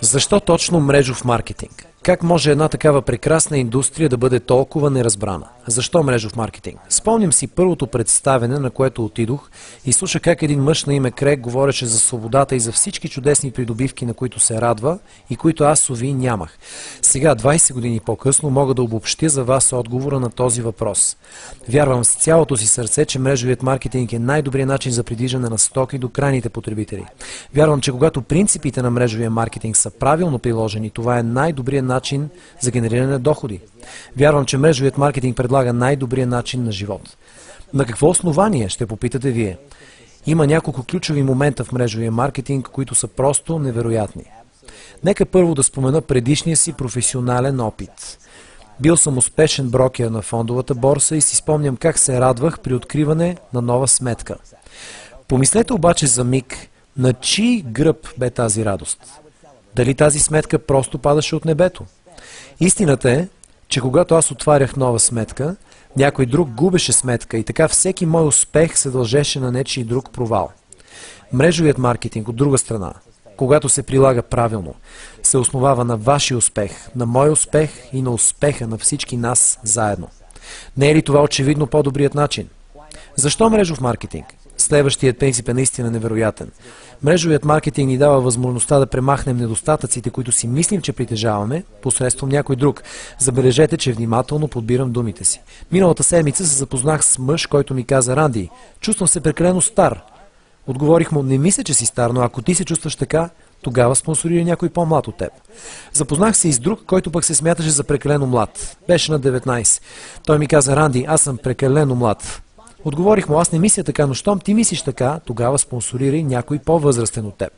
Защо точно мрежов маркетинг? Как може една такава прекрасна индустрия да бъде толкова неразбрана? Защо мрежов маркетинг? Спомням си първото представене, на което отидох и слушах как един мъж на име Крейг говореше за свободата и за всички чудесни придобивки, на които се радва и които аз, уви, нямах. Сега, 20 години по-късно, мога да обобщя за вас отговора на този въпрос. Вярвам с цялото си сърце, че мрежовият маркетинг е най-добрият начин за придвижване на стоки до крайните потребители. Вярвам, че когато принципите на мрежовия маркетинг са правилно приложени, това е най-добрият начин за генериране на доходи. Вярвам, че мрежовият маркетинг предлага най-добрия начин на живот. На какво основание, ще попитате вие? Има няколко ключови момента в мрежовия маркетинг, които са просто невероятни. Нека първо да спомена предишния си професионален опит. Бил съм успешен брокер на фондовата борса и си спомням как се радвах при откриване на нова сметка. Помислете обаче за миг, на чий гръб бе тази радост? Дали тази сметка просто падаше от небето? Истината е, че когато аз отварях нова сметка, някой друг губеше сметка и така всеки мой успех се дължеше на нечий друг провал. Мрежовият маркетинг, от друга страна, когато се прилага правилно, се основава на вашия успех, на мой успех и на успеха на всички нас заедно. Не е ли това очевидно по-добрият начин? Защо мрежов маркетинг? Следващият принцип е наистина невероятен. Мрежовият маркетинг ни дава възможността да премахнем недостатъците, които си мислим, че притежаваме, посредством някой друг. Забележете, че внимателно подбирам думите си. Миналата седмица се запознах с мъж, който ми каза: Ранди, чувствам се прекалено стар. Отговорих му: не мисля, че си стар, но ако ти се чувстваш така, тогава спонсорира някой по-млад от теб. Запознах се и с друг, който пък се смяташе за прекалено млад. Беше на 19. Той ми каза: Ранди, аз съм прекалено млад. Отговорих му: аз не мисля така, но щом ти мислиш така, тогава спонсорирай някой по-възрастен от теб.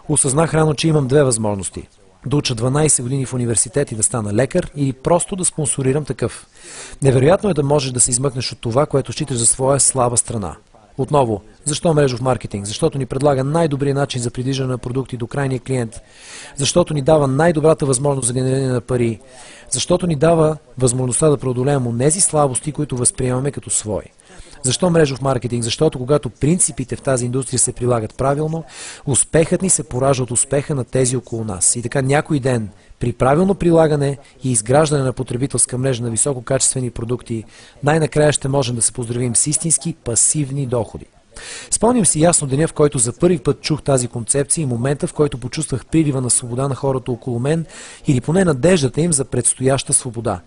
Осъзнах рано, че имам две възможности. Да уча 12 години в университет и да стана лекар, или просто да спонсорирам такъв. Невероятно е да можеш да се измъкнеш от това, което считаш за своя слаба страна. Отново, защо мрежов маркетинг? Защото ни предлага най-добрия начин за придвижване на продукти до крайния клиент, защото ни дава най-добрата възможност за генериране на пари, защото ни дава възможността да преодолеем онези слабости, които възприемаме като свои. Защо мрежов маркетинг? Защото когато принципите в тази индустрия се прилагат правилно, успехът ни се поражда от успеха на тези около нас. И така някой ден, при правилно прилагане и изграждане на потребителска мрежа на висококачествени продукти, най-накрая ще можем да се поздравим с истински пасивни доходи. Спомням си ясно деня, в който за първи път чух тази концепция и момента, в който почувствах прилива на свобода на хората около мен или поне надеждата им за предстояща свобода.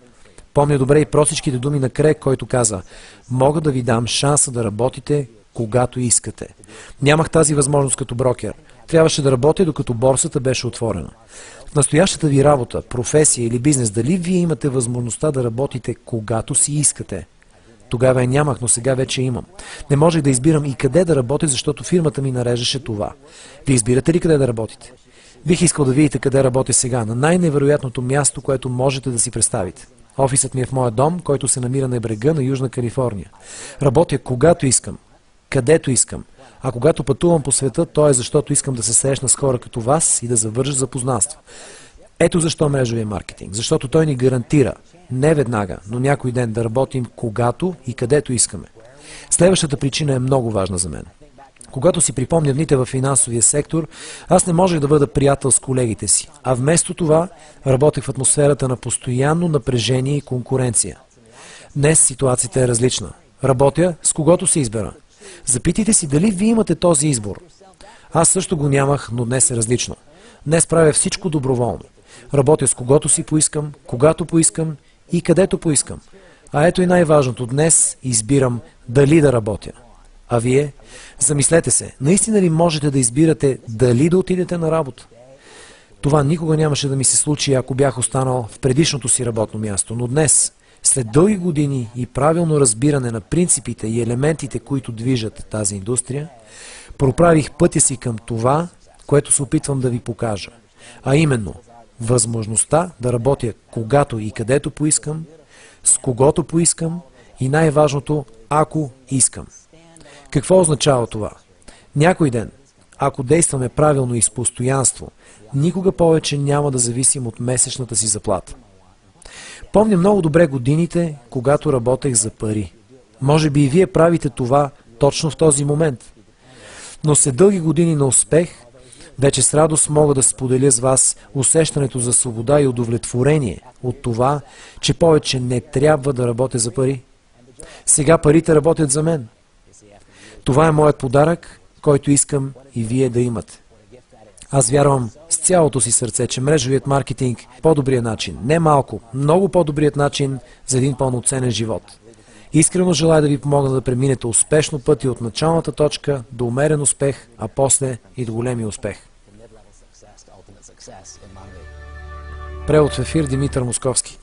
Помня добре и простичките думи на Крейг, който каза: мога да ви дам шанса да работите когато искате. Нямах тази възможност като брокер. Трябваше да работя докато борсата беше отворена. В настоящата ви работа, професия или бизнес, дали вие имате възможността да работите когато си искате? Тогава я нямах, но сега вече имам. Не можех да избирам и къде да работя, защото фирмата ми нареждаше това. Вие избирате ли къде да работите? Бих искал да видите къде работя сега, на най-невероятното място, което можете да си представите. Офисът ми е в моя дом, който се намира на брега на Южна Калифорния. Работя когато искам, където искам. А когато пътувам по света, то е защото искам да се срещна с хора като вас и да завържа запознанство. Ето защо мрежовия маркетинг. Защото той ни гарантира, не веднага, но някой ден да работим когато и където искаме. Следващата причина е много важна за мен. Когато си припомня дните в финансовия сектор, аз не можех да бъда приятел с колегите си, а вместо това работех в атмосферата на постоянно напрежение и конкуренция. Днес ситуацията е различна. Работя с когото се избера. Запитайте си дали вие имате този избор. Аз също го нямах, но днес е различно. Днес правя всичко доброволно. Работя с когото си поискам, когато поискам и където поискам. А ето и най-важното, днес избирам дали да работя. А вие? Замислете се, наистина ли можете да избирате дали да отидете на работа? Това никога нямаше да ми се случи, ако бях останал в предишното си работно място, но днес, след дълги години и правилно разбиране на принципите и елементите, които движат тази индустрия, проправих пътя си към това, което се опитвам да ви покажа. А именно, възможността да работя когато и където поискам, с когото поискам и най-важното, ако искам. Какво означава това? Някой ден, ако действаме правилно и с постоянство, никога повече няма да зависим от месечната си заплата. Помня много добре годините, когато работех за пари. Може би и вие правите това точно в този момент. Но след дълги години на успех, Вече с радост мога да споделя с вас усещането за свобода и удовлетворение от това, че повече не трябва да работя за пари. Сега парите работят за мен. Това е моят подарък, който искам и вие да имате. Аз вярвам с цялото си сърце, че мрежовият маркетинг е по-добрият начин, не малко, много по-добрият начин за един пълноценен живот. Искрено желая да ви помогна да преминете успешно пътя от началната точка до умерен успех, а после и до големи успех. Превод в ефир Димитър Московски.